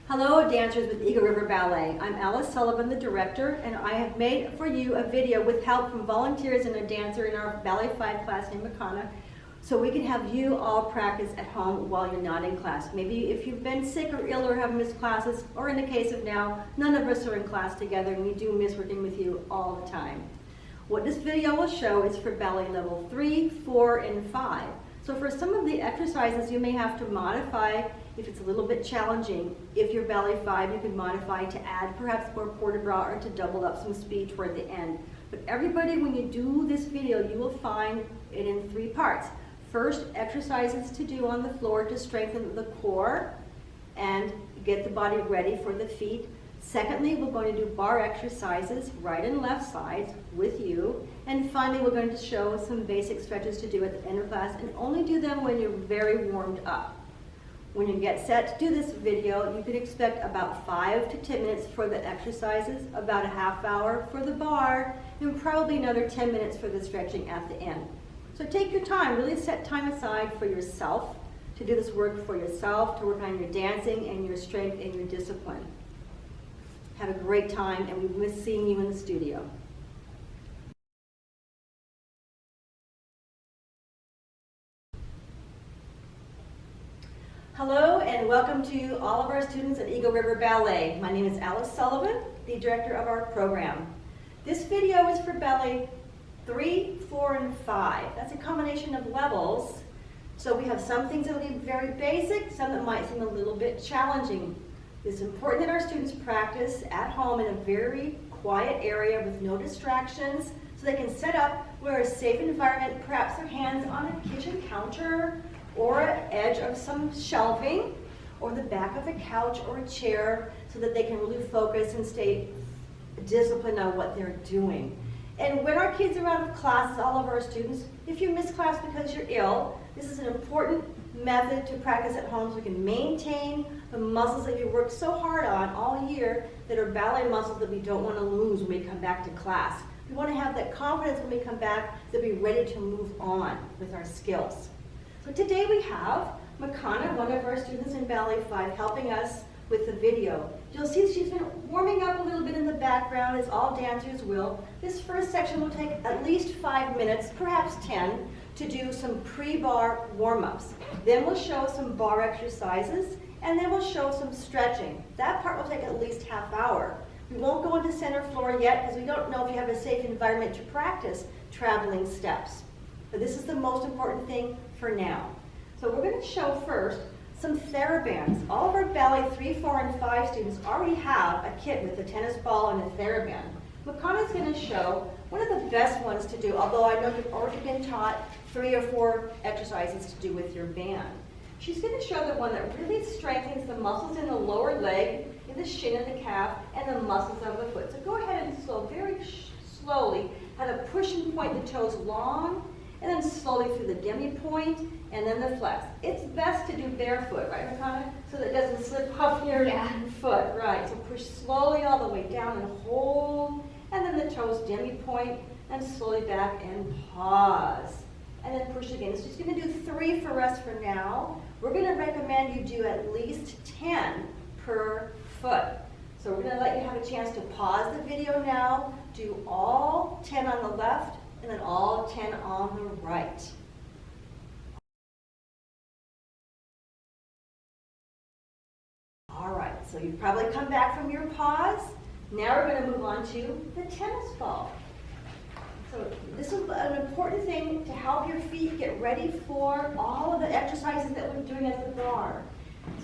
Hello dancers with Eagle River Ballet. I'm Alice Sullivan, the director, and I have made for you a video with help from volunteers and a dancer in our Ballet 5 class named Makana, so we can have you all practice at home while you're not in class. Maybe if you've been sick or ill or have missed classes, or in the case of now, none of us are in class together and we do miss working with you all the time. What this video will show is for ballet level 3, 4, and 5. So for some of the exercises you may have to modify if it's a little bit challenging. If you're ballet 5, you can modify to add perhaps more port de bras or to double up some speed toward the end. But everybody, when you do this video, you will find it in 3 parts. First, exercises to do on the floor to strengthen the core and get the body ready for the feet. Secondly, we're going to do bar exercises, right and left sides, with you. And finally, we're going to show some basic stretches to do at the end of class, and only do them when you're very warmed up. When you get set to do this video, you can expect about 5 to 10 minutes for the exercises, about a half hour for the bar, and probably another 10 minutes for the stretching at the end. So take your time, really set time aside for yourself, to do this work for yourself, to work on your dancing and your strength and your discipline. Have a great time, and we miss seeing you in the studio. Hello, and welcome to all of our students at Eagle River Ballet. My name is Alice Sullivan, the director of our program. This video is for ballet 3, 4, and 5. That's a combination of levels. So we have some things that will be very basic, some that might seem a little bit challenging. It's important that our students practice at home in a very quiet area with no distractions, so they can set up where a safe environment, perhaps their hands on a kitchen counter or an edge of some shelving or the back of a couch or a chair, so that they can really focus and stay disciplined on what they're doing. And when our kids are out of class, all of our students, if you miss class because you're ill, this is an important method to practice at home so we can maintain the muscles that you worked so hard on all year, that are ballet muscles that we don't want to lose when we come back to class. We want to have that confidence when we come back that we're ready to move on with our skills. So today we have Makana, one of our students in Ballet 5, helping us with the video. You'll see she's been warming up a little bit in the background, as all dancers will. This first section will take at least 5 minutes, perhaps 10, to do some pre-bar warm-ups. Then we'll show some bar exercises, and then we'll show some stretching. That part will take at least half hour. We won't go into center floor yet, because we don't know if you have a safe environment to practice traveling steps. But this is the most important thing for now. So we're going to show first some therabands. All of our ballet 3, 4, and 5 students already have a kit with a tennis ball and a theraband. Makana's going to show one of the best ones to do, although I know you've already been taught 3 or 4 exercises to do with your band. She's going to show the one that really strengthens the muscles in the lower leg, in the shin and the calf, and the muscles of the foot. So go ahead and very slowly, how to push and point the toes long, and then slowly through the demi-point, and then the flex. It's best to do barefoot, right, Makana? So that it doesn't slip off your foot, right. So push slowly all the way down and hold, and then the toes demi-point, and slowly back and pause. And then push again. So she's going to do 3 for us for now. We're going to recommend you do at least 10 per foot. So we're going to let you have a chance to pause the video now, do all 10 on the left, and then all 10 on the right. All right, so you've probably come back from your pause. Now we're going to move on to the tennis ball. So this is an important thing to help your feet get ready for all of the exercises that we're doing at the bar.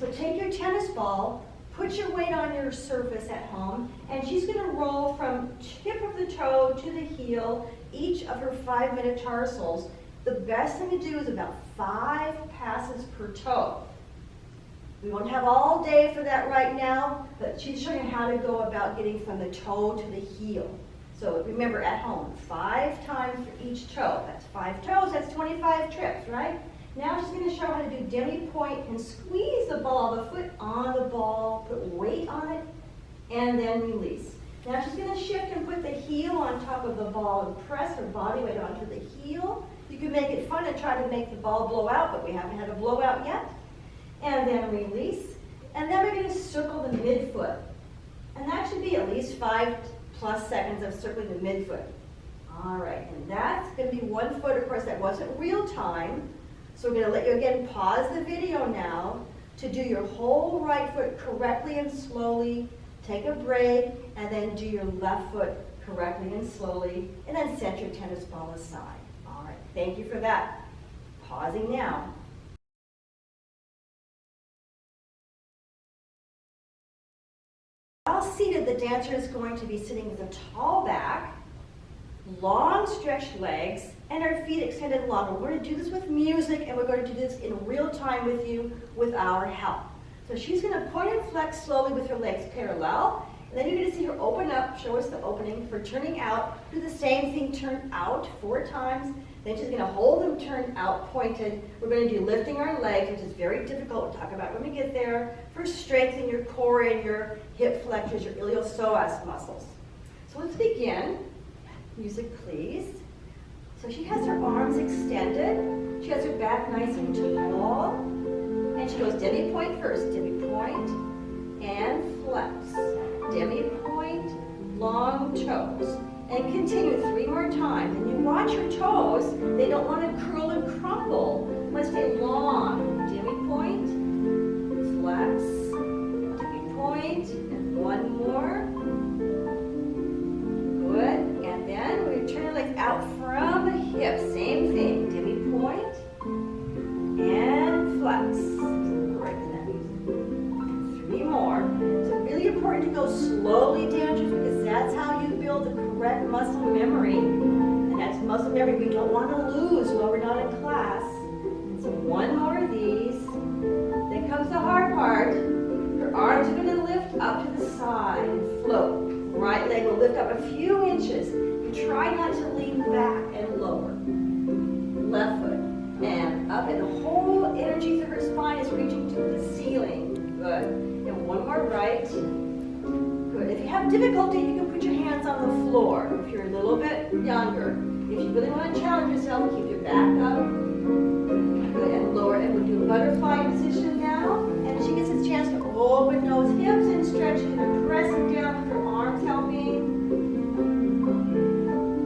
So take your tennis ball, put your weight on your surface at home, and she's going to roll from tip of the toe to the heel, each of her 5 metatarsals. The best thing to do is about 5 passes per toe. We won't have all day for that right now, but she's showing you how to go about getting from the toe to the heel. So remember, at home, 5 times for each toe. That's 5 toes, that's 25 trips, right? Now she's going to show how to do demi-point and squeeze the ball of the foot on the ball, put weight on it, and then release. Now she's going to shift and put the heel on top of the ball and press her body weight onto the heel. You can make it fun and try to make the ball blow out, but we haven't had a blowout yet. And then release. And then we're going to circle the midfoot. And that should be at least 5+ seconds of circling the midfoot. All right, and that's going to be 1 foot. Of course, that wasn't real time. So we're going to let you again pause the video now to do your whole right foot correctly and slowly. Take a break, and then do your left foot correctly and slowly, and then set your tennis ball aside. All right, thank you for that. Pausing now. While seated, the dancer is going to be sitting with a tall back, long stretched legs, and our feet extended long. We're going to do this with music, and we're going to do this in real time with you with our help. So she's going to point and flex slowly with her legs parallel, and then you're going to see her open up, show us the opening for turning out. Do the same thing, turn out 4 times. Then she's going to hold them turned out, pointed. We're going to do lifting our legs, which is very difficult. We'll talk about when we get there. For strengthening your core and your hip flexors, your iliopsoas muscles. So let's begin. Music, please. So she has her arms extended. She has her back nice and tall. And she goes demi-point first. Demi-point and flex. Demi-point, long toes. And continue 3 more times. And you watch your toes. They don't want to curl and crumble. They want to stay long. Demi-point, flex, demi-point, and 1 more. Good. And then we turn your legs out from the hips. Same thing. Demi-point and flex. Right in that music. 3 more. So really important to go slowly, dancers, because that's how you build the correct muscle memory. And that's muscle memory we don't want to lose while we're not in class. And so 1 more of these. Then comes the hard part. Your arms are going to lift up to the side and float. Right leg will lift up a few inches. You try not to lean back and lower. Left foot and up, and the whole energy through her spine is reaching to the ceiling. Good. And 1 more right. Good. If you have difficulty, you can put your hands on the floor. If you're a little bit younger, if you really want to challenge yourself, keep your back up. Good. And lower. And we'll do a butterfly position now. And she gets a chance to open those hips and stretch and pressing down with her arms helping.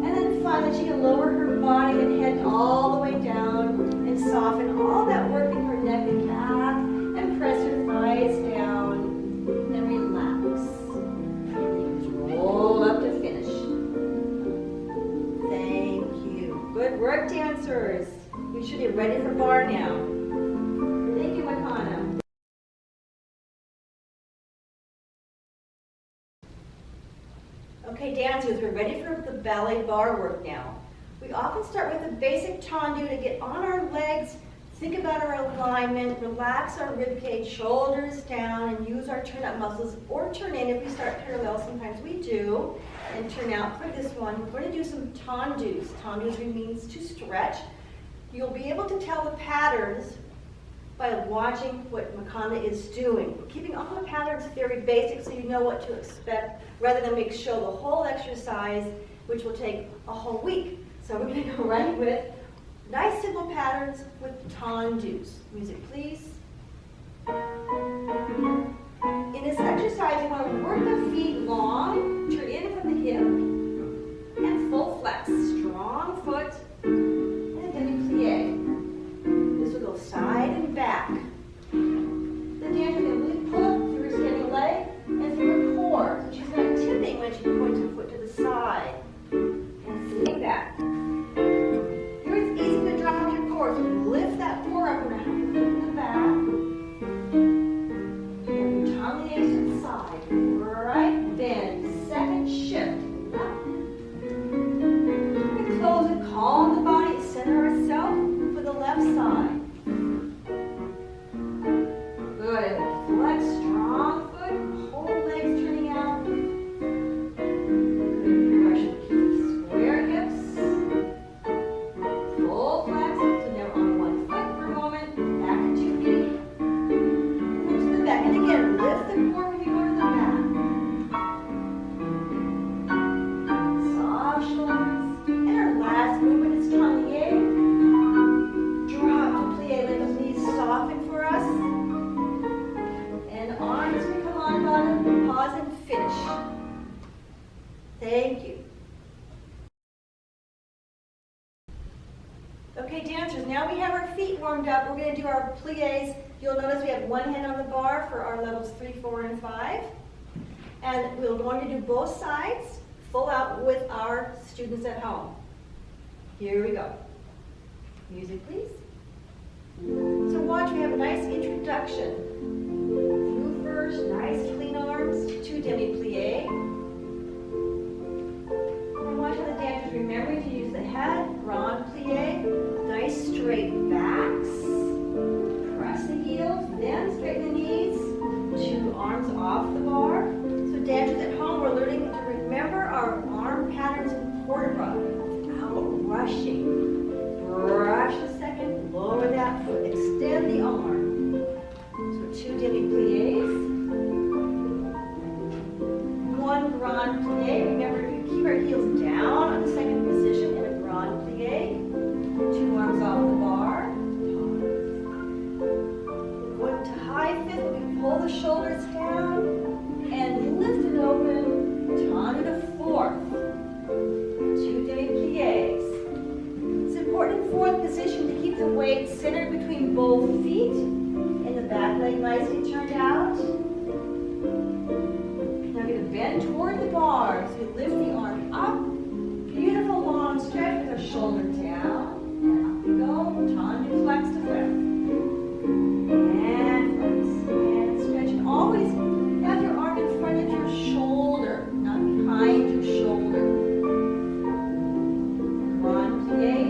And then finally, she can lower her body and head all the way down and soften all that work in her neck and back and press her thighs down and relax. And roll up to finish. Thank you. Good work, dancers. You should be ready for bar now. Thank you, Makana. Okay, dancers, we're ready for the ballet bar work now. We often start with a basic tendu to get on our legs, think about our alignment, relax our rib cage, shoulders down, and use our turn up muscles, or turn in if we start parallel, sometimes we do, and turn out for this one. We're going to do some tendus. Tendus means to stretch. You'll be able to tell the patterns by watching what Makana is doing. We're keeping all the patterns very basic so you know what to expect, rather than make show the whole exercise, which will take a whole week. So we're going to go right with nice simple patterns with tendus. Music, please. In this exercise, you want to work the feet long, turn in from the hip, and full flex. Strong foot, and then plie. This will go side and back. The dancer can really pull up through her standing leg and through her core. So she's not tipping when she points her foot to the side. And see that. Here it's easy to drop your core. So lift that core up and have your foot in the back. And your tongue lays to the side. Right bend. Second shift. Up. And close and calm the body. Center ourselves for the left side. Good. Flex, strong foot, whole legs turning out. Good progression. Keep square hips. Full flex. So now on 1 foot for a moment. Back to 2 feet. And then to the back. And again, lift the core when you go to the back. Soft shoulders. And our last movement is taglier. Drop to plie. Let those knees soften for us. And Okay, dancers, now we have our feet warmed up. We're going to do our plies. You'll notice we have one hand on the bar for our levels 3, 4, and 5. And we're going to do both sides, full out with our students at home. Here we go. Music, please. So watch, we have a nice introduction. Move first, nice clean arms, 2 demi-plie. And watch how the dancers remembering to use the head, grand plie, nice straight backs. Press the heels, then straighten the knees, 2 arms off the bar. So dancers at home, we're learning to remember our arm patterns in vertebra without rushing. Brush a second, lower that foot, extend the arm. So 2 demi-plies. 1 grand plie. Remember to keep our heels down on the second position in a grand plie. 2 arms off the bar. Going to high fifth, we pull the shoulders down and lift it open. Tendu to fourth. 2 demi-plies. Important fourth position to keep the weight centered between both feet and the back leg nicely turned out. Now we're going to bend toward the bar. So we lift the arm up. Beautiful long stretch with our shoulder down. And up we go. Tendu flex to fifth. And flex. And stretch. And always have your arm in front of your shoulder, not behind your shoulder. Grand plie.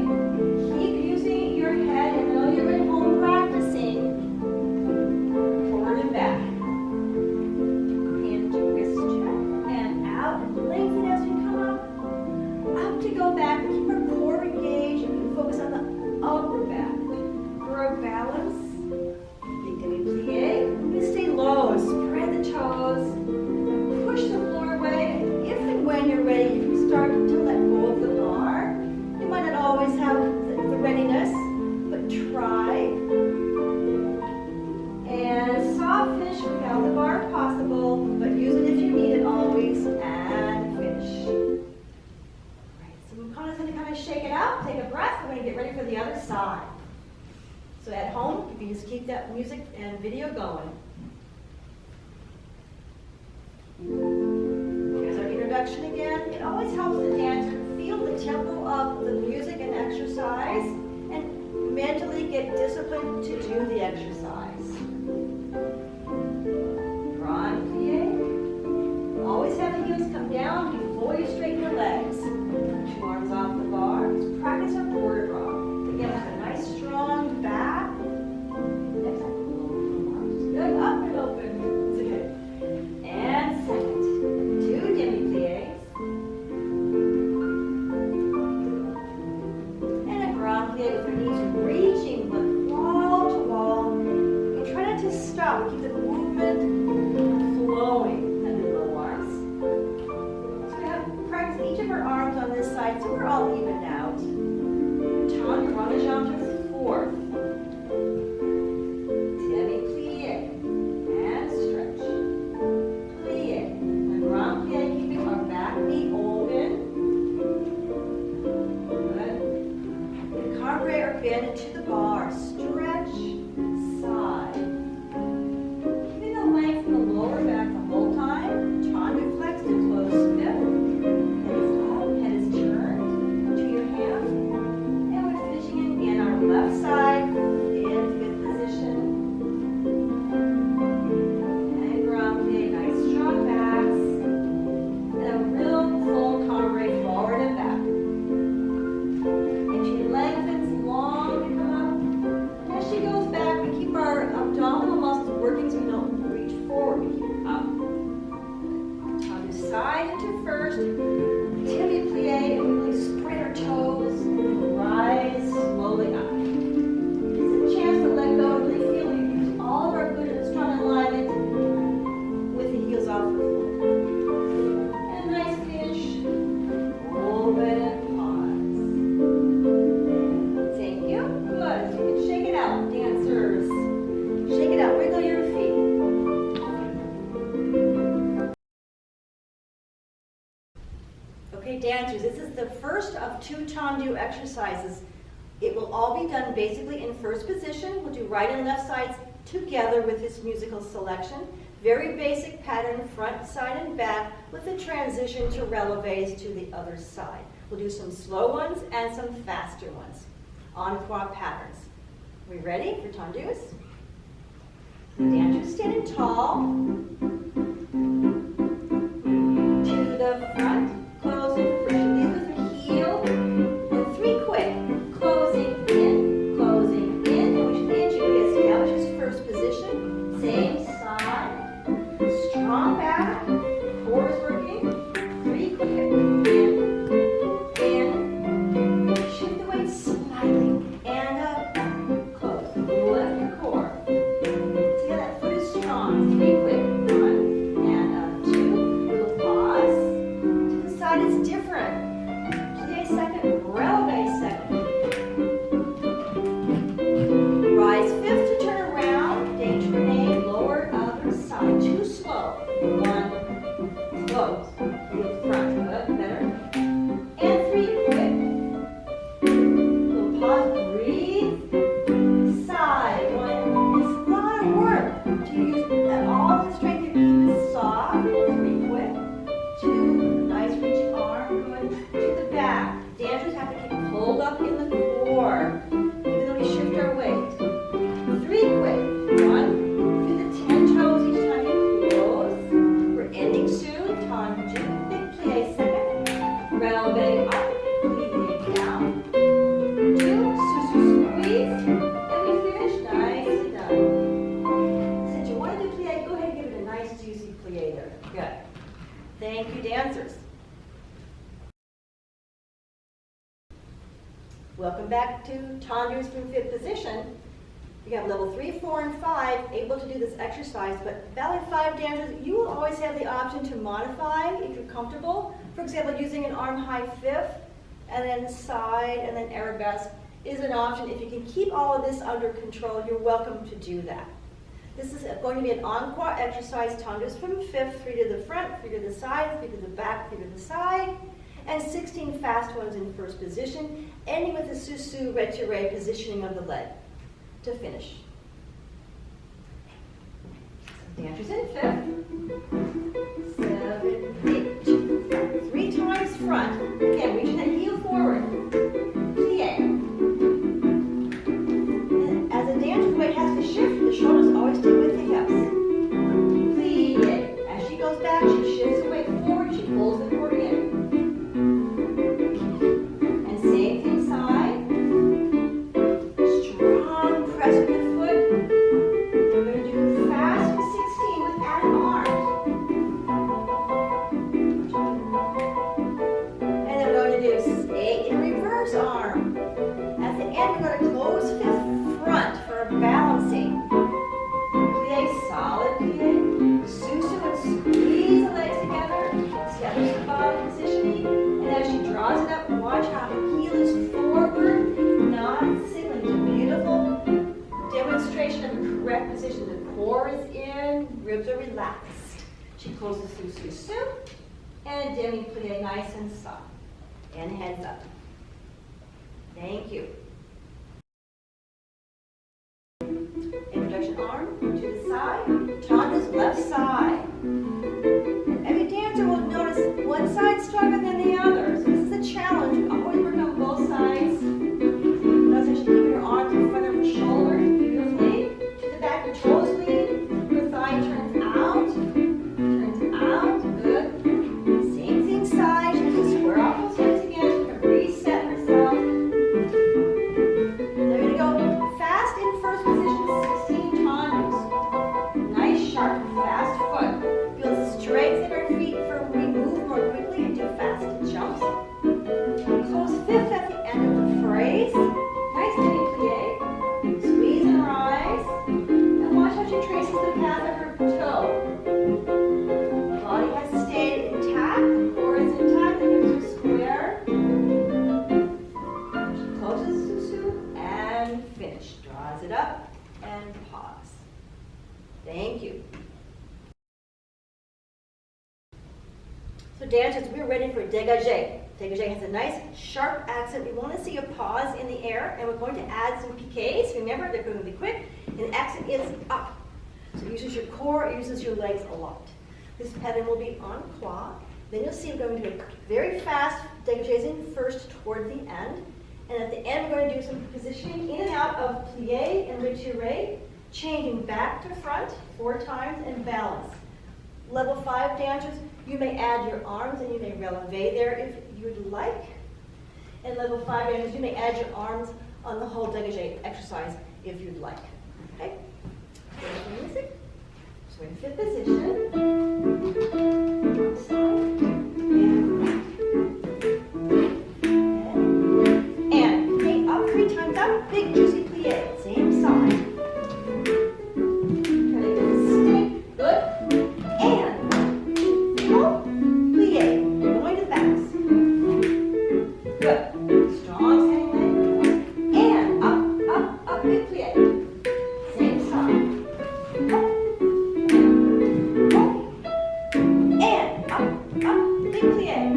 So at home, you can just keep that music and video going. Here's our introduction again. It always helps the dancer feel the tempo of the music and exercise and mentally get disciplined to do the exercise. Grand plie. Always have the heels come down before you straighten the legs. 2 arms off the bar. Let's practice our vertebra. Again, have a nice strong back. Next time, arms good, up and open. It's okay. And second, 2 demi-plies. And a grand plie with your knees reaching from wall to wall. And try not to stop. Keep the movement flowing in the low arms. So we have practiced each of our arms on this side so we're all even out. Renegade to fourth. Demi-plie. And stretch. Plie. And grand plie, keeping our back knee open. Good. And cambrai or bend into the bar. Stretch. Side. Keeping the length in the lower back the whole time. Tendu flex to close fifth. Left side in fifth position. And grand plie, nice strong backs. And a real full cambrai forward and back. And she lengthens long to come up. And as she goes back, we keep our abdominal muscles working so we don't reach forward. We keep up. On the side into first. Demi-plie, and we really spread our toes. Rise slowly up. Okay, dancers, this is the first of 2 tendu exercises. It will all be done basically in first position. We'll do right and left sides together with this musical selection. Very basic pattern, front, side, and back, with a transition to releves to the other side. We'll do some slow ones and some faster ones. Encore patterns. We ready for tendus? The dancers standing tall. To the front, closing, pushing these with the heel. And 3 quick. Closing in, and which inch it establishes first position. Same side. Strong back, core is working. 3 quick. In, shift the weight slightly, and up, close. Lift your core. See how that foot is strong. 3 quick. 1, and 2. Little pause. To the side is different. Plie second, releve second. Rise 5th to turn around. Danger grenade, lower other side. 2 slow. 1, close. Heel front, good, better. And 3 quick. Little pause, breathe. Side, 1. It's a lot of work to use all the strength to keep it soft. 3 quick. 2, nice reaching arm, good. To the back. Dancers have to keep pulled up in the core, even though we shift our weight. 3 quick. 1. Do the 10 toes each time you close. We're ending soon. Tendu. Big plie second. Releve up. Plie down. 2. Susu squeeze. And we finish. Nicely done. Since you want to do plie, go ahead and give it a nice juicy plie there. Good. Thank you, dancers. Welcome back to tendus from 5th position. You have level 3, 4, and 5 able to do this exercise, but ballet 5 dancers, you will always have the option to modify if you're comfortable. For example, using an arm high 5th, and then side, and then arabesque is an option. If you can keep all of this under control, you're welcome to do that. This is going to be an encore exercise, tendus from 5th, 3 to the front, 3 to the side, 3 to the back, 3 to the side, and 16 fast ones in first position, ending with the susu retiré positioning of the leg to finish. Dancers in 5th, 7, 8, 3 times front. Again, reaching that heel forward. Plie. And as a dancer, the weight has to shift. The shoulders always stay with the hips. Plie. As she goes back, she shifts the weight forward. She pulls the cord in. And same thing side. Strong press with the foot. We're going to do fast with 16 with added arms. And then we're going to do 8 in reverse arm. At the end, we're going to close 5th front for a balancing. Plie, solid plie. Susu and squeeze the legs together. Establish the body positioning. And as she draws it up, watch how her heel is forward, not signaling. It's a beautiful demonstration of the correct position. The core is in, ribs are relaxed. She closes through susu and demi plie, nice and soft. And heads up. Thank you. Introduction arm to the side. Tendus left side. And every dancer will notice one side stronger than the other. So this is a challenge. Always work on both sides. Notice how she keeps her arms in front of her shoulders beautifully. To the back, her toes lead. Her thigh turns out. Turns out. Good. Same thing side. She can square off those hips again. She can reset herself. They're going to go fast in first position, 16 tendus. Nice, sharp, fast foot. Feel the strength in her feet for when we move more quickly and do fast jumps. Close 5th at the end of the phrase. Nice demi plie. Squeeze and rise. And watch how she traces the path of her toe. Body has stayed intact. Core is intact. The hips are square. She closes susu and finish. Draws it up and pause. Thank you. So dancers, we're ready for dégagé. Dégagé has a nice sharp accent. We want to see a pause in the air, and we're going to add some piqués. Remember, they're going to be quick, and the accent is up. So it uses your core, it uses your legs a lot. This pattern will be en croix. Then you'll see we're going to do a very fast dégagés in first toward the end. And at the end, we're going to do some positioning in and out of plié and retiré, changing back to front 4 times and balance. Level 5 dancers, you may add your arms and you may releve there if you'd like. And level 5 dancers, you may add your arms on the whole dégagé exercise if you'd like. Okay? There's the music. So we're in fifth position. One side. And plie up 3 times up. Big juicy plie. Same side. Try to get it straight. Good. And full plie. Going to the backs. Good. Strong standing leg. And up, big plie. Same side. And up, big plie.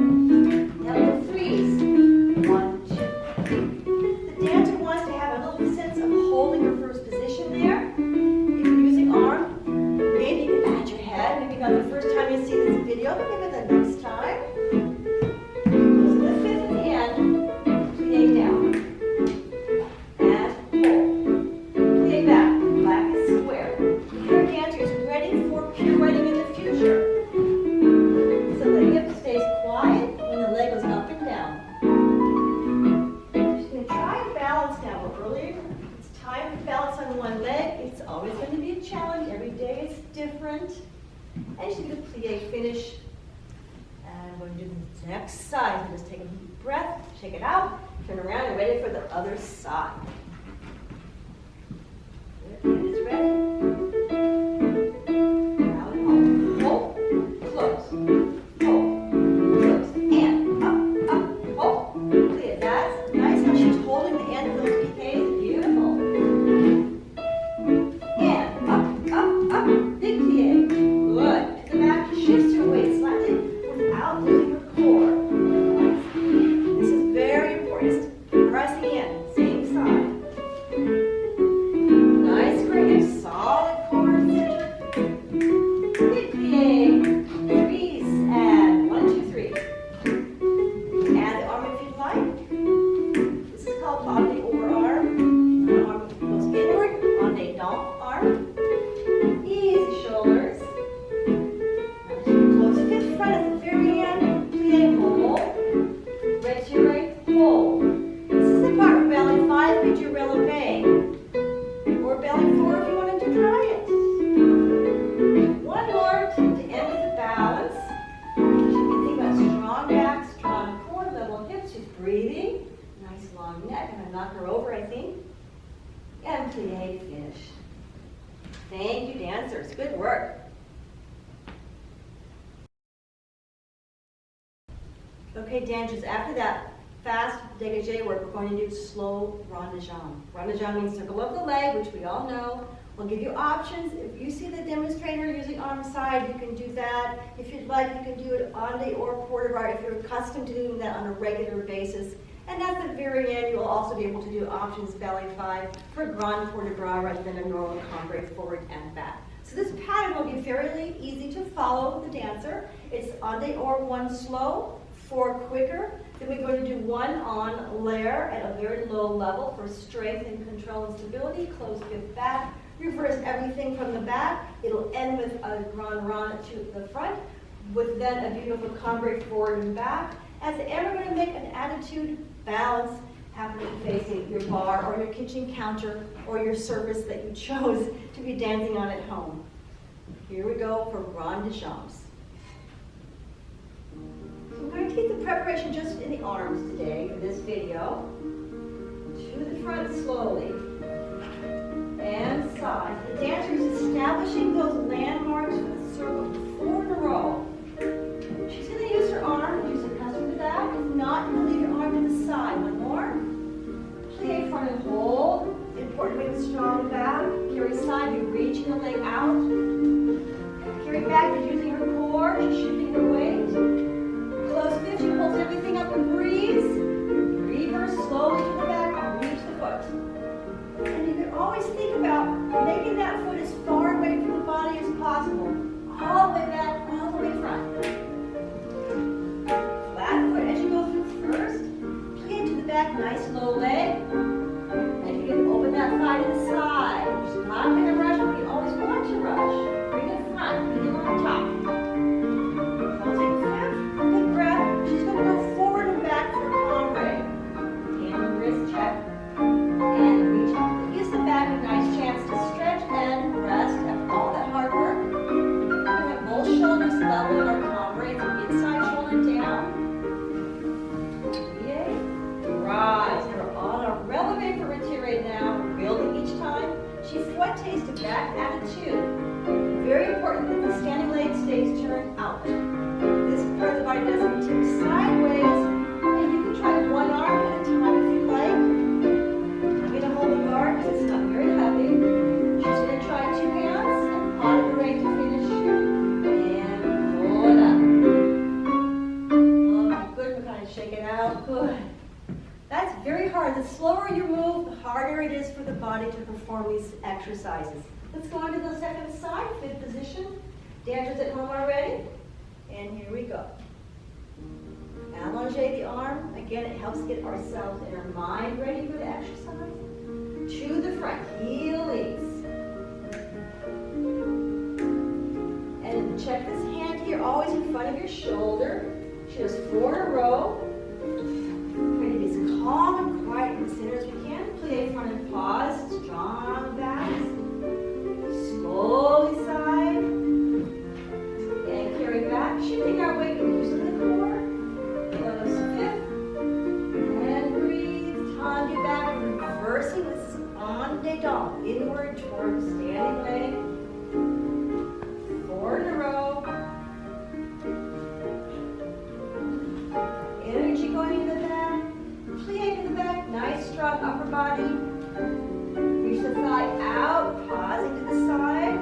Now the 3s. 1, 2. The dancer wants to have a little sense of holding your first position there. If you're using arm, maybe you can add your head. Maybe not the first time you see this video, but maybe the next time. So the 5th at the end, plie down. And hold. Plie back. Black is square. Your dancer is ready for pirouetting in the future. So the hip stays quiet when the leg goes up and down. Just going to try and balance now. Earlier, it's time to balance on one leg. It's always going to be a challenge. Every day it's different. And you should do the plie finish. And we're going to do the next side. So just take a deep breath, shake it out, turn around, and ready for the other side. Good. Hand is ready. Now and hold. Close. Hold. Close. And up, hold. Plie. That's nice how she's holding the end of those piqués. Beautiful. And up, big plie. Good. To the back, shifts your weight slightly without losing your core. This is very important. Just pressing in. Same side. Nice grip, solid core center. Big plie, 3s, and 1, 2, 3. Add the arm if you'd like. This is called on the or arm. The arm goes inward, on the don't arm. Easy shoulders. Close 5th front at the very end. Plie, hold. Retiré, hold. This is the part where belly 5 gives you releve. Or belly 4 if you wanted to try it. One more to end with the balance. You should think about strong back, strong core, level hips. She's breathing. Nice long neck. I'm going to knock her over, I think. And plie finish. Thank you, dancers. Good work. Okay, dancers, after that fast dégagé work, we're going to do slow rond de jambe. Rond de jambe means circle of the leg, which we all know. We'll give you options. If you see the demonstrator using arm side, you can do that. If you'd like, you can do it on the or port de bras if you're accustomed to doing that on a regular basis. And at the very end, you'll also be able to do options belly 5 for grand port de bras rather than a normal cambre forward and back. So this pattern will be fairly easy to follow with the dancer. It's on the or 1 slow, 4 quicker. Then we're going to do 1 on layer at a very low level for strength and control and stability. Close 5th back. Reverse everything from the back. It'll end with a grand rond to the front, with then a beautiful cambre forward and back. At the end, we're going to make an attitude balance happening facing your bar or your kitchen counter or your surface that you chose to be dancing on at home. Here we go for rond de jambes. I'm going to take the preparation just in the arms today for this video. To the front slowly. And side. The dancer is establishing those landmarks for the circle 4 in a row. She's going to use her arm, use her custom to that. If not, you're going to leave your arm to the side. One more. Plie front and hold. Important to make a strong back. Carry side, you're reaching the leg out. Carry back, you're using her core, she's shifting her weight. Close 5th, she pulls in everything up and breeze. Reverse slowly to the back, reach the foot. And you can always think about making that foot as far away from the body as possible. All the way back, all the way front. Flat foot as you go through first. Plie to the back, nice low leg. And you can open that thigh to the side. You're not going to rush, but you always want to rush. Bring it front, begin on top. Closing fifth, big breath. She's going to go forward and back for a palm ray. Hand and wrist check. And reach up. It gives the back a nice chance to stretch and rest after all that hard work. We're going to have both shoulders level in our palm rays, inside shoulder down. Yay. Rise. We're on a releve for retiré now. We're building each time. She fouettes to back attitude. Very important that the standing leg stays turned out. This part of the body doesn't tip sideways. And you can try one arm at a time if you like. I'm going to hold the bar because it's not very heavy. She's going to try two hands and pas de bourrée to finish. And pull it up. Oh, good. We're kind of shake it out. Good. That's very hard. The slower you move, the harder it is for the body to perform these exercises. Let's go on to the second side, fifth position. Dancers at home are ready. And here we go. Allonge the arm. Again, it helps get ourselves and our mind ready for the exercise. To the front, heel leads. And check this hand here, always in front of your shoulder. She does 4 in a row. Try to be as calm and quiet in the center as we can. Plie front and pause, strong backs. Slowly side. And carry back, shifting our weight and using the core. Close fifth. And breathe. Tande back, reversing. This is on de dog. Inward toward standing leg. 4 in a row. Energy going into the back. Plie to the back. Nice strong upper body. Reach the thigh out. Pausing to the side.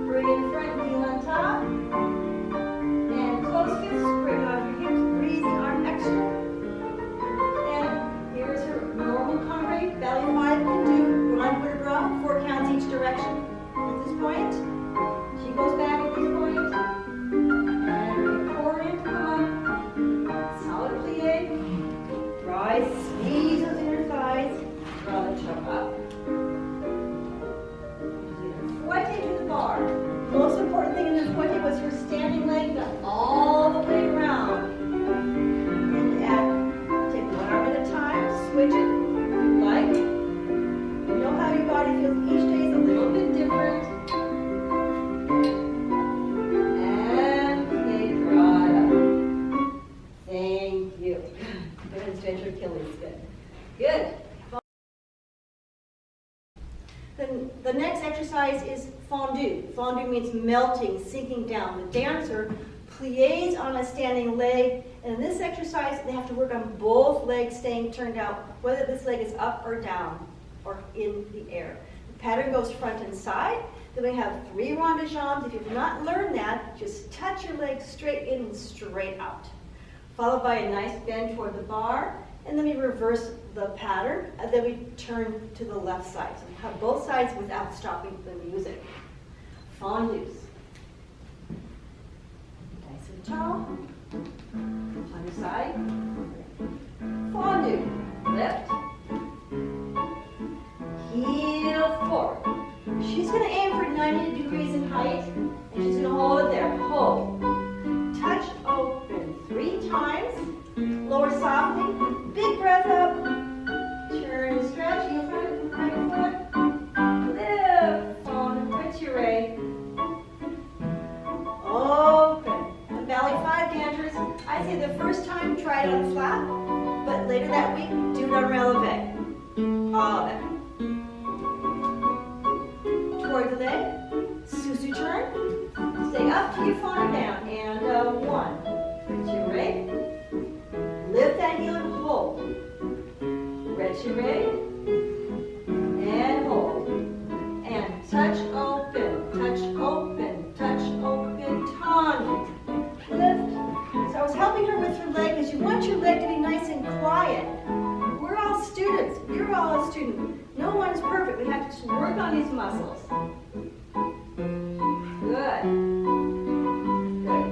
Bring in front, heel on top. And close fists. Bring off your hips. Breathe the arm extra. And here's her normal palm. Belly 5 can do 1 vertebra, 4 counts each direction at this point. She goes back at this point. And core in, come up. Solid plie. Rise, squeeze those inner thighs. Draw the toe up. Fouette to the bar. The most important thing in this fouette was her standing leg done all the way around. And take one arm at a time, switch it if you like. You know how your body feels each day is a little bit different. And plie, draw it up. Thank you. Good, stretch your Achilles. Good. Good. The next exercise is fondue. Fondue means melting, sinking down. The dancer plies on a standing leg, and in this exercise, they have to work on both legs staying turned out, whether this leg is up or down or in the air. The pattern goes front and side. Then we have 3 rond de jambes. If you've not learned that, just touch your legs straight in and straight out. Followed by a nice bend toward the bar, and then we reverse the pattern, and then we turn to the left side. So we have both sides without stopping the music. Fondues. Nice and tall. On your side. Fondue. Lift. Heel forward. She's going to aim for 90 degrees in height, and she's going to hold it there. Hold. Touch open 3 times. Lower softly. Big breath up. Turn, stretch. Heel front, right foot. Lift. On retiré. Open. And belly 5 dancers. I say the first time try it on flat, but later that week do it on releve. All of it. Toward the leg. Susu turn. Stay up till you fall down. And 1. Retiré. Lift that heel and hold. Retiré. And hold. And touch open, touch open, touch open, tande. Lift. So I was helping her with her leg because you want your Just work on these muscles. Good. Good.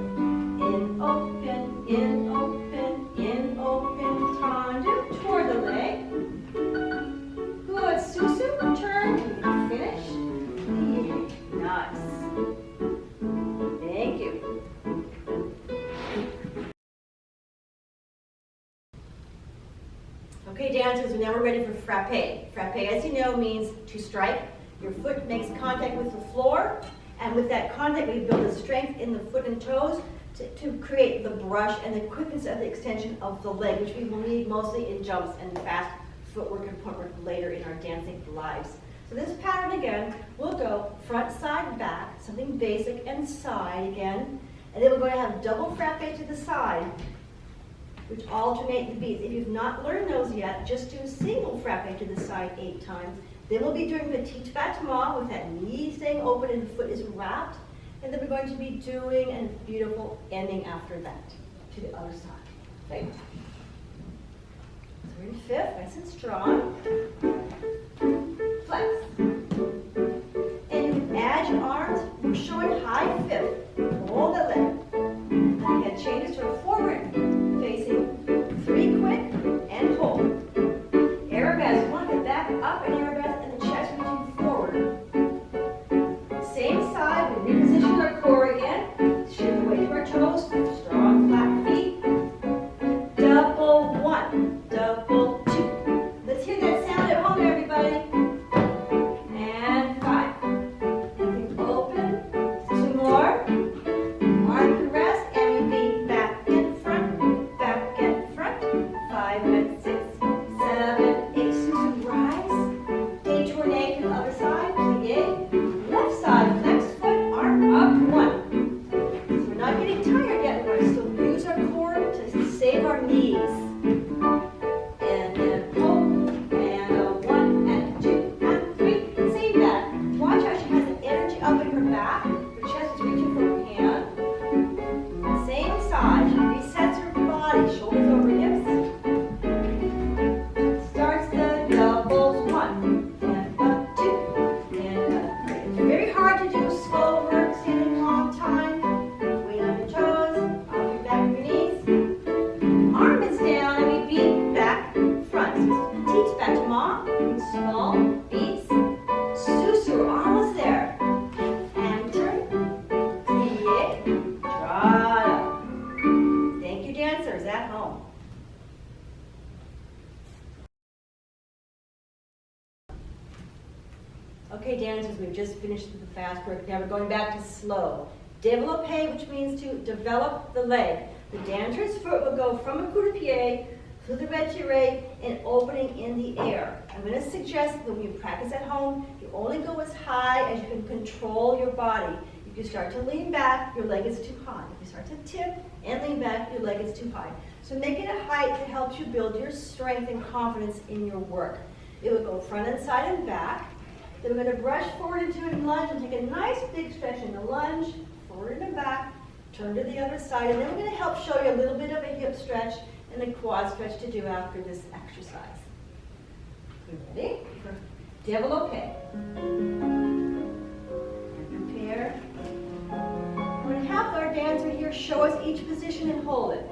In, open, in, open, in, open. Tendu toward the leg. Good. Susu, turn. Finish. Nice. Thank you. Okay, dancers, now we're ready for frappe. Frappe, as you know, means to strike. Your foot makes contact with the floor, and with that contact, we build a strength in the foot and toes to create the brush and the quickness of the extension of the leg, which we will need mostly in jumps and fast footwork and footwork later in our dancing lives. So this pattern again, we'll go front, side, back, something basic, and side again, and then we're going to have double frappe to the side, which alternate the beats. If you've not learned those yet, just do single frappe to the side 8 times. Then we'll be doing petit battement with that knee staying open and the foot is wrapped. And then we're going to be doing a beautiful ending after that to the other side. Okay? So we're in fifth, nice and strong. Flex. And you can add your arms. We're showing high fifth. Hold the leg. And head changes to a forward facing 3 quick and hold. Arabesque, you want the back up and arabesque and the chest reaching forward. Same side, we reposition our core again. Shift the weight to our toes, strong flat feet. Double 1, double 2. Let's hear that sound at home, everybody. And 5. Everything open. 2 more. Arm can rest, and we beat back and front, back and front. 5 and 6, 7, 8. Susu, rise. Detourne to the other side. Plie. Left side, flex foot, arm up, 1. So we're not getting tired yet. We're going to still use our core to save our knees. And then hold, and a 1 and 2 and 3. Same back. Watch how she has the energy up in her back. Her chest is reaching for her hand. Same side. She resets her body, shoulders over hips. Starts the doubles, 1 and a 2 and a 3. It's very hard to do slow work, standing a long time. Weight on your toes, off your back of your knees. Arm is down, and we beat back, front. So petite battement, small beats. Susu, we're almost there. And turn, plie, draw. Thank you, dancers at home. Okay, dancers, we've just finished the fast work. Now we're going back to slow. Développé, which means to develop the leg. The dancer's foot will go from a coup de pied to the retiré and opening in the air. I'm going to suggest that when you practice at home, you only go as high as you can control your body. If you start to lean back, your leg is too high. If you start to tip and lean back, your leg is too high. So make it a height that helps you build your strength and confidence in your work. It will go front and side and back. Then we're going to brush forward into a lunge and take a nice big stretch in the lunge, forward and back, turn to the other side, and then we're going to help show you a little bit of a hip stretch and a quad stretch to do after this exercise. You ready? For développé. And prepare. We're going to have our dancer here show us each position and hold it.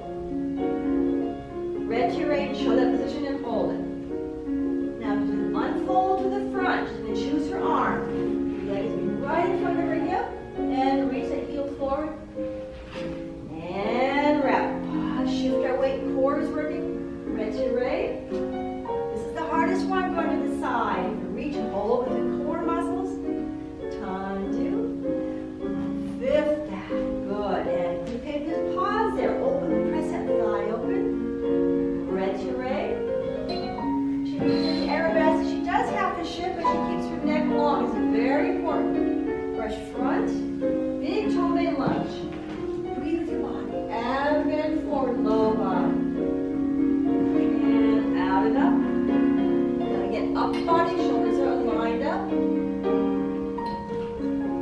Retiré, show that position and hold it. Now just unfold to the front. She's going to choose her arm. Leg is right in front of her hip. And reach that heel forward. And wrap. Shift our weight. Core is working. Retiré. This is the hardest one, going to the side. Reach and hold with the core muscles. Tendu. Fifth back. Good. And you can just pause there. Open. Press that thigh open. Retiré. She uses arabesque. She does have to shift, but she keeps her neck long. It's very important. Brush front. Big tombe lunge. Breathe with your body. And bend forward. Low body. And out and up. Now get up body. Shoulders are lined up.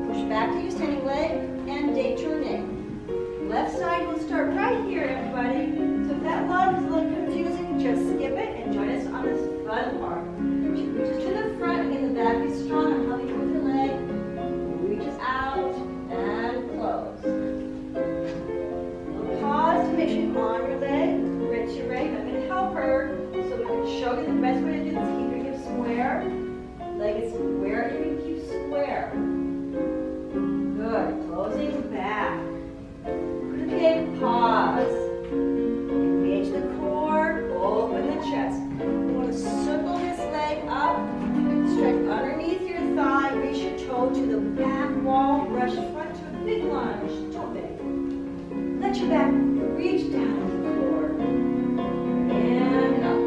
Push back to your standing leg. And détourne. Left side will start right here, everybody. So if that lunge is a little confusing, just skip it and join us on this fun part. She reaches to the front and the back is strong. brush front to a big lunge. Don't beg. Let your back reach down to the floor. And up.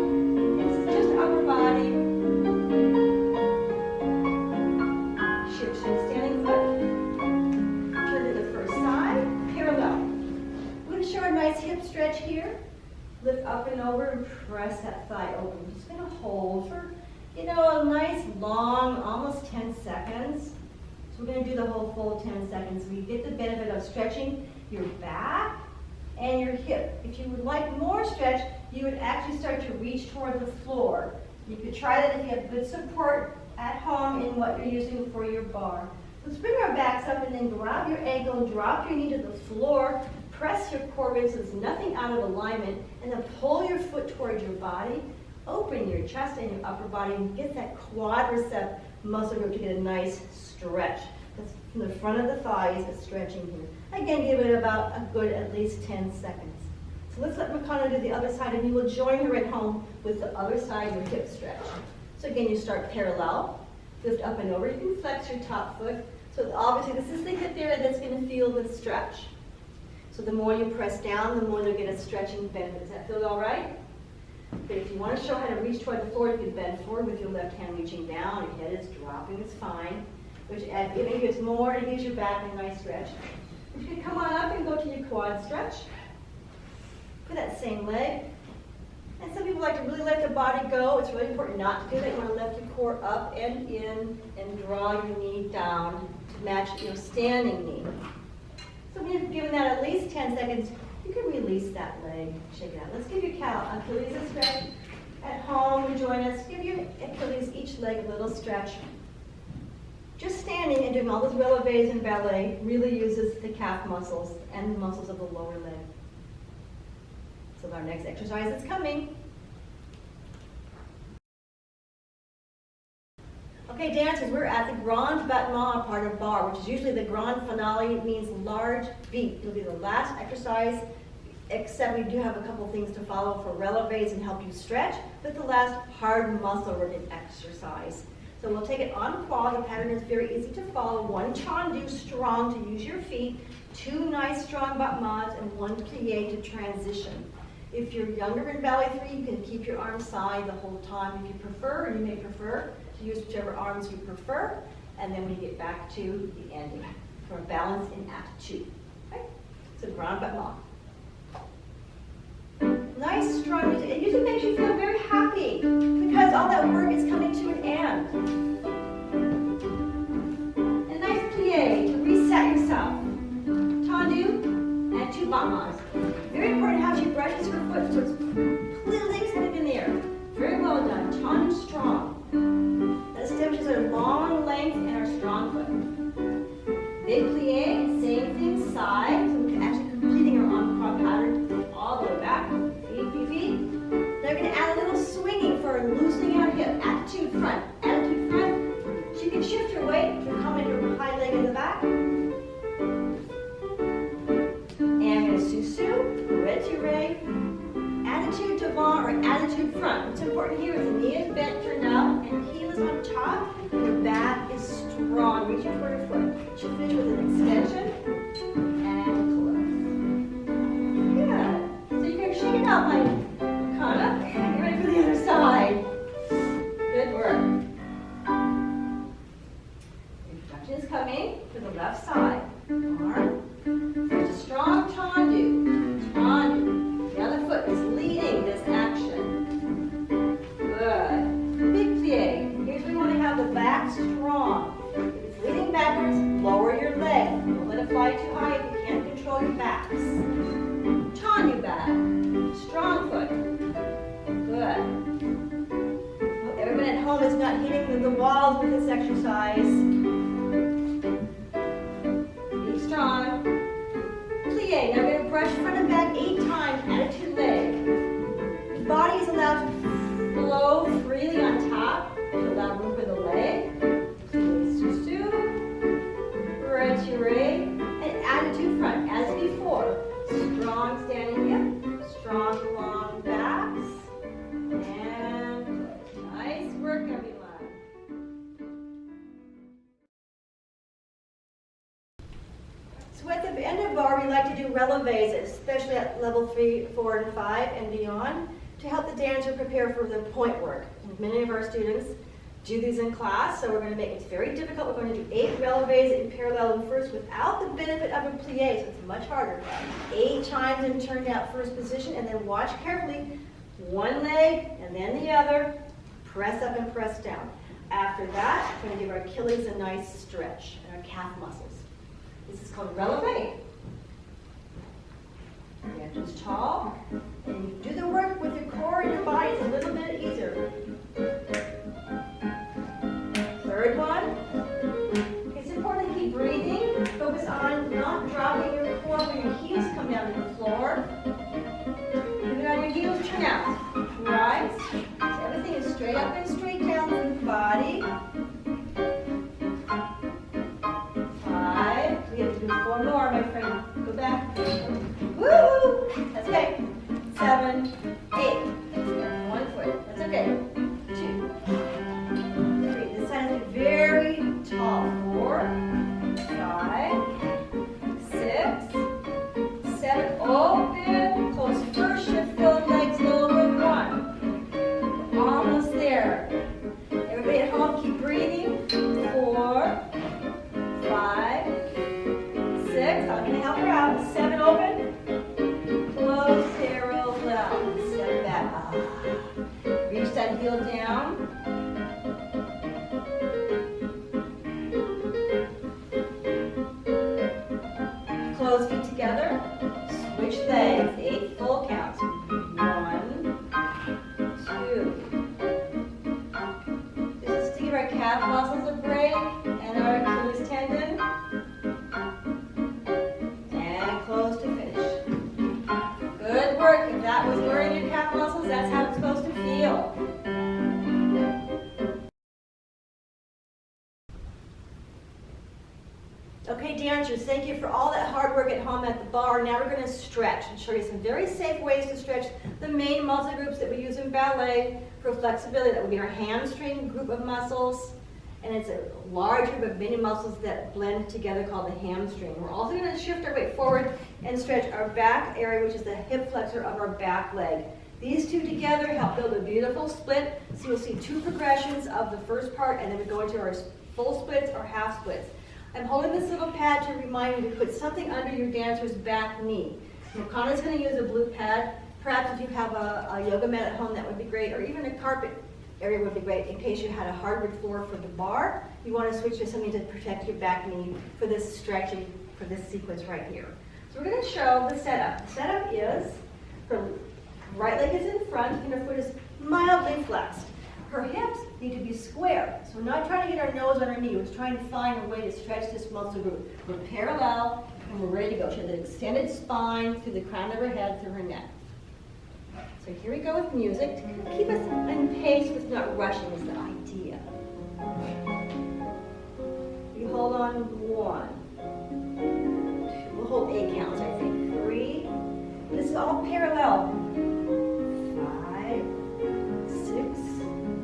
This is just upper body. Shift to standing foot. Turn to the first side. Parallel. We're going to show a nice hip stretch here. Lift up and over and press that thigh open. I'm just going to hold for, a nice long, almost 10 seconds. So we're going to do the whole full 10 seconds. We get the benefit of stretching your back and your hip. If you would like more stretch, you would actually start to reach toward the floor. You could try that if you have good support at home in what you're using for your bar. Let's bring our backs up and then grab your ankle and drop your knee to the floor. Press your core in so there's nothing out of alignment, and then pull your foot towards your body. Open your chest and your upper body and get that quadricep muscle group to get a nice stretch. That's from the front of the thighs, it's stretching here. Again, give it about a good at least 10 seconds. So let's let Makana do the other side, and you will join her at home with the other side, your hip stretch. So again, you start parallel, lift up and over. You can flex your top foot. So obviously this is the hip area that's going to feel the stretch. So the more you press down, the more you'll get a stretching benefit. Does that feel all right? Okay, if you want to show how to reach toward the floor, you can bend forward with your left hand reaching down. Your head is dropping, it's fine. Which maybe it's more, it gives your back a nice stretch. You can come on up and go to your quad stretch. For that same leg. And some people like to really let the body go. It's really important not to do that. You want to lift your core up and in and draw your knee down to match your standing knee. So when you've given that at least 10 seconds, you can release that leg, shake it out. Let's give your Achilles a stretch. At home, you join us. Give your Achilles, each leg, a little stretch. Just standing and doing all those relevés in ballet really uses the calf muscles and the muscles of the lower leg. So our next exercise is coming. Okay, dancers, we're at the grand battement part of bar, which is usually the grand finale. It means large beat. It'll be the last exercise, except we do have a couple things to follow for relevés and help you stretch, but the last hard muscle working exercise. So we'll take it en croix. The pattern is very easy to follow. One tendu strong to use your feet, two nice strong battements, and one plie to transition. If you're younger in ballet 3, you can keep your arms side the whole time if you prefer, or you may prefer to use whichever arms you prefer, and then we get back to the ending for a balance in attitude. Okay? So grand battement. Nice, strong music. It usually makes you feel very happy because all that work is coming to an end. A nice plie to reset yourself. Tendu and two battements. Very important how she brushes her foot so it's completely extended in the air. Very well done. Tendu strong. That establishes our long length and our strong foot. Big plie, same thing, side. So we're actually completing our en-croix pattern all the way back. Feet. They're going to add a little swinging for loosening out hip. Attitude front. Attitude front. So you can shift your weight to come into your high leg in the back. And a susu, retiré, attitude devant or attitude front. What's important here is the knee is bent, turned out, and heel is on top, and your back is strong. Reaching toward your foot. She'll finish with an extension and close. Good. So you can shake it out, my Kana, and you're ready for the other side. Good work. Introduction is coming to the left side. Arm. There's a strong tendu. Tendu. The other foot is leading this action. Good. Big plie. Here's where we want to have the back strong. If it's leaning backwards, lower your leg. Don't let it fly too high if you can't control your backs. Tendu back. Strong foot. Good. Hope everyone at home is not hitting the walls with this exercise. Be strong. Plie. Now we're going to brush front and back 8 times. Attitude leg. The body is allowed to flow freely on top to allow room for the leg. Plie, susu, retiré, and attitude front as before. Strong standing hip, strong long backs, and nice work, everyone. So at the end of bar, we like to do releves, especially at level 3, 4, and 5 and beyond, to help the dancer prepare for the point work. Many of our students do these in class, so we're going to make it very difficult. We're going to do 8 releves in parallel and first without the benefit of a plie, so it's much harder. 8 times and turn out first position, and then watch carefully. One leg and then the other. Press up and press down. After that, we're going to give our Achilles a nice stretch and our calf muscles. This is called releve. You're just tall, and you do the work with your core and your body. It's a little bit easier. Third one. It's important to keep breathing. Focus on not dropping your core when your heels come down to the floor. Keep it on your heels, turn out. Rise. So everything is straight up and straight down through the body. 5. We have to do 4 more, my friend. Go back. Woo! That's okay. 7, 8. 1 foot. That's okay. 2, 3. This side is very tall. 4, 5, 6, 7. Open. Close first. Shift forward legs over. 1. Almost there. Everybody at home, keep breathing. 4, 5, 6. I'm going to help her out. 7. Open. Close, zero, down. Step back. Reach that heel down. Close feet together. Switch legs. 8 full counts. 1, 2. This is to give our calf muscles a break and our Achilles tendon. And close to finish. Good work. If that was worrying your calf muscles, that's how it's supposed to feel. Okay, dancers, thank you for all that hard work at home at the bar. Now we're going to stretch and show you some very safe ways to stretch the main muscle groups that we use in ballet for flexibility. That would be our hamstring group of muscles, and it's a large group of many muscles that blend together called the hamstring. We're also going to shift our weight forward and stretch our back area, which is the hip flexor of our back leg. These two together help build a beautiful split. So you'll see 2 progressions of the first part, and then we go into our full splits or half splits. I'm holding this little pad to remind you to put something under your dancer's back knee. Makana's going to use a blue pad. Perhaps if you have a yoga mat at home, that would be great, or even a carpet area would be great in case you had a hardwood floor for the bar. You want to switch to something to protect your back knee for this stretching, for this sequence right here. So we're going to show the setup. The setup is her right leg is in front and her foot is mildly flexed. Her hips need to be square. So we're not trying to get our nose on our knee. We're just trying to find a way to stretch this muscle group. We're parallel and we're ready to go. She has an extended spine through the crown of her head, through her neck. So here we go with music. To keep us in pace with not rushing is the idea. You hold on 1, 2. We'll hold 8 counts, I think. 3. This is all parallel. 5, 6.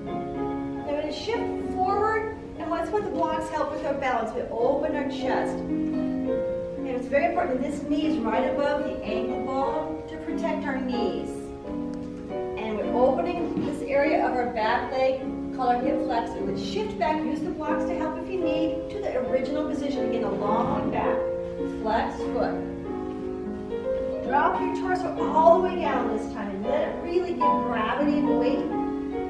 We're going to shift forward, and that's what the blocks help with our balance. We open our chest. And it's very important that this knee is right above the ankle bone to protect our knees. And we're opening this area of our back leg called our hip flexor. Let's shift back, use the blocks to help if you need, to the original position. Again, a long back. Flex foot. Drop your torso all the way down this time and let it really give gravity and weight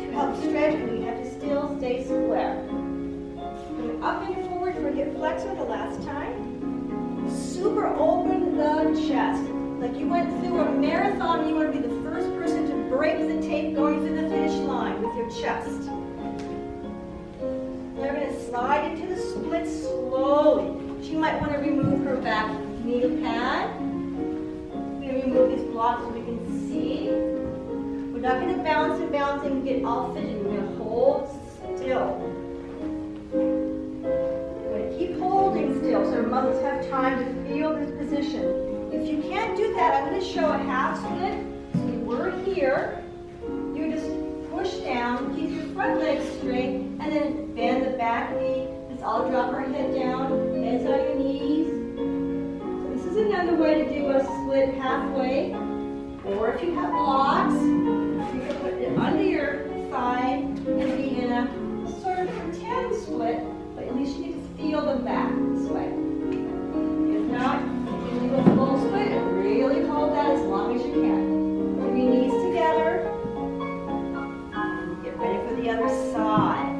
to help stretch, and we have to still stay square. Going up and forward for hip flexor the last time. Super open the chest. Like you went through a marathon and you want to be the first person to break the tape going through the finish line with your chest. Now we're going to slide into the split slowly. She might want to remove her back knee pad. We're going to remove these blocks so we can see. We're not going to bounce and get all fidgety. We're going to hold still. We're going to keep holding still so our muscles have time to feel this position. If you can't do that, I'm going to show a half split. So you were here. You just push down, keep your front leg straight, and then bend the back knee. Let's all drop our head down. Heads on your knees. So another way to do a split halfway, or if you have blocks, you can put it under your thigh and be in a sort of pretend split, but at least you get to feel them back this way. If not, you can do a full split and really hold that as long as you can. Bring your knees together and get ready for the other side.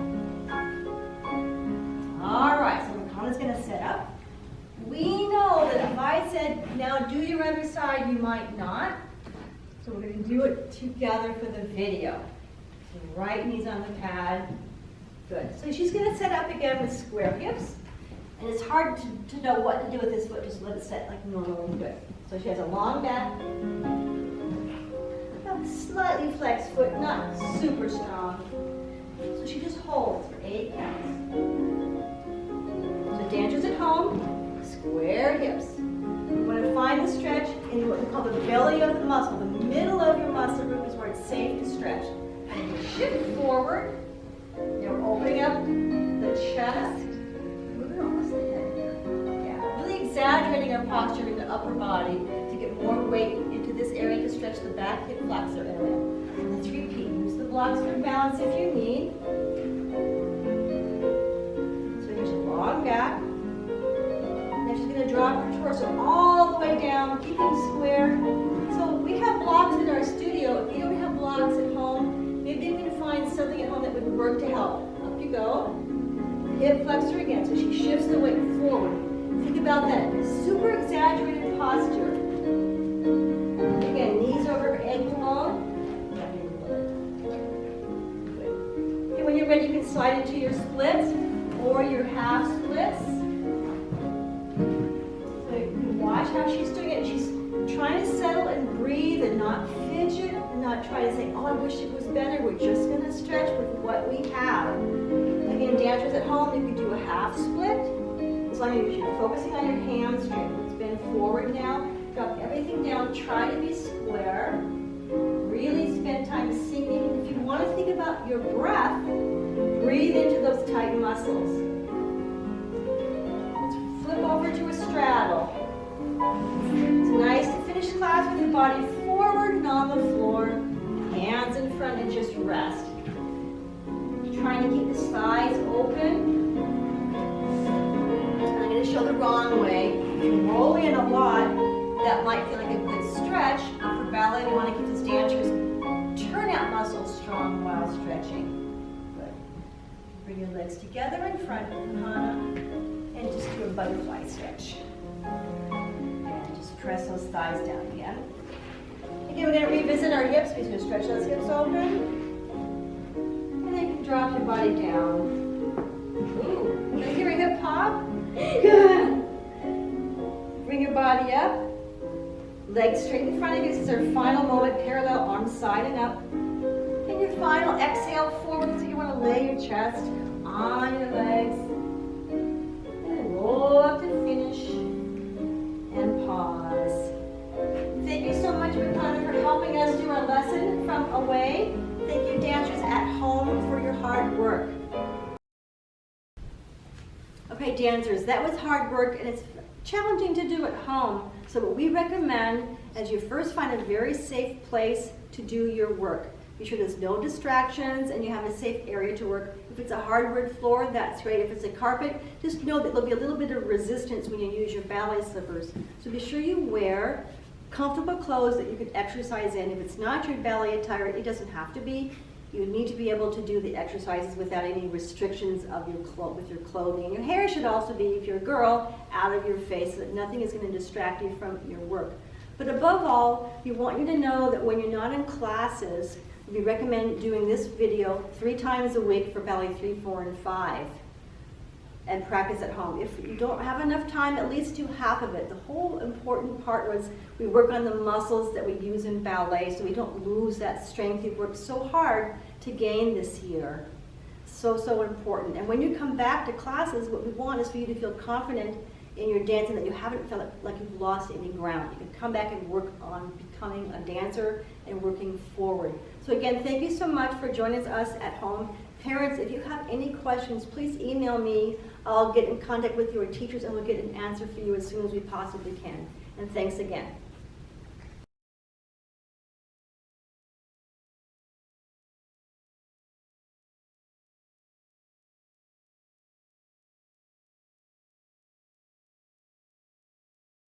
All right, so Makana's going to set up. We know that if I said, now do your other side, you might not. So we're going to do it together for the video. So right knee's on the pad. Good. So she's going to set up again with square hips. And it's hard to know what to do with this foot. Just let it set like normal and good. So she has a long back. A slightly flexed foot, not super strong. So she just holds for 8 counts. So dancers at home, square hips. You want to find the stretch in what we call the belly of the muscle. The middle of your muscle group is where it's safe to stretch. And you shift forward. You're opening up the chest. Moving almost the head here. Yeah. Really exaggerating our posture in the upper body to get more weight into this area to stretch the back hip flexor area. And let's repeat. Use the blocks for balance if you need. So here's a long back. She's going to drop her torso all the way down, keeping square. So we have blocks in our studio. If you don't have blocks at home, maybe you can find something at home that would work to help. Up you go. Hip flexor again. So she shifts the weight forward. Think about that super exaggerated posture. Again, knees over her ankle bone. Okay, when you're ready, you can slide into your splits or your half splits. Watch how she's doing it. She's trying to settle and breathe and not fidget and not try to say, oh, I wish it was better. We're just going to stretch with what we have. Again, dancers at home, you can do a half split. As long as you're focusing on your hamstring. Let's bend forward now. Drop everything down. Try to be square. Really spend time sinking. If you want to think about your breath, breathe into those tight muscles. Let's flip over to a straddle. It's nice to finish class with your body forward and on the floor, hands in front, and just rest. Trying to keep the thighs open. I'm going to show the wrong way. If you roll in a lot, that might feel like a good stretch. For ballet, we want to keep this dancer's turnout muscles strong while stretching. Good. Bring your legs together in front, Hana, and just do a butterfly stretch. Press those thighs down again. Again, we're going to revisit our hips. We're going to stretch those hips open. And then you can drop your body down. Ooh, you hear a hip hop? Good. Bring your body up. Legs straight in front of you. This is our final moment. Parallel arms side and up. And your final exhale forward. So you want to lay your chest on your legs. And then roll up to finish. And pause. Thank you so much, Makana, for helping us do our lesson from away. Thank you, dancers at home, for your hard work. Okay, dancers, that was hard work, and it's challenging to do at home. So what we recommend is you first find a very safe place to do your work. Be sure there's no distractions and you have a safe area to work. If it's a hardwood floor, that's great. If it's a carpet, just know that there'll be a little bit of resistance when you use your ballet slippers. So be sure you wear comfortable clothes that you can exercise in. If it's not your ballet attire, it doesn't have to be. You need to be able to do the exercises without any restrictions of with your clothing. Your hair should also be, if you're a girl, out of your face so that nothing is going to distract you from your work. But above all, we want you to know that when you're not in classes, we recommend doing this video 3 times a week for ballet 3, 4, and 5 and practice at home. If you don't have enough time, at least do half of it. The whole important part was we work on the muscles that we use in ballet so we don't lose that strength you've worked so hard to gain this year. So, so important. And when you come back to classes, what we want is for you to feel confident in your dancing, that you haven't felt like you've lost any ground. You can come back and work on becoming a dancer and working forward. So again, thank you so much for joining us at home. Parents, if you have any questions, please email me. I'll get in contact with your teachers and we'll get an answer for you as soon as we possibly can. And thanks again.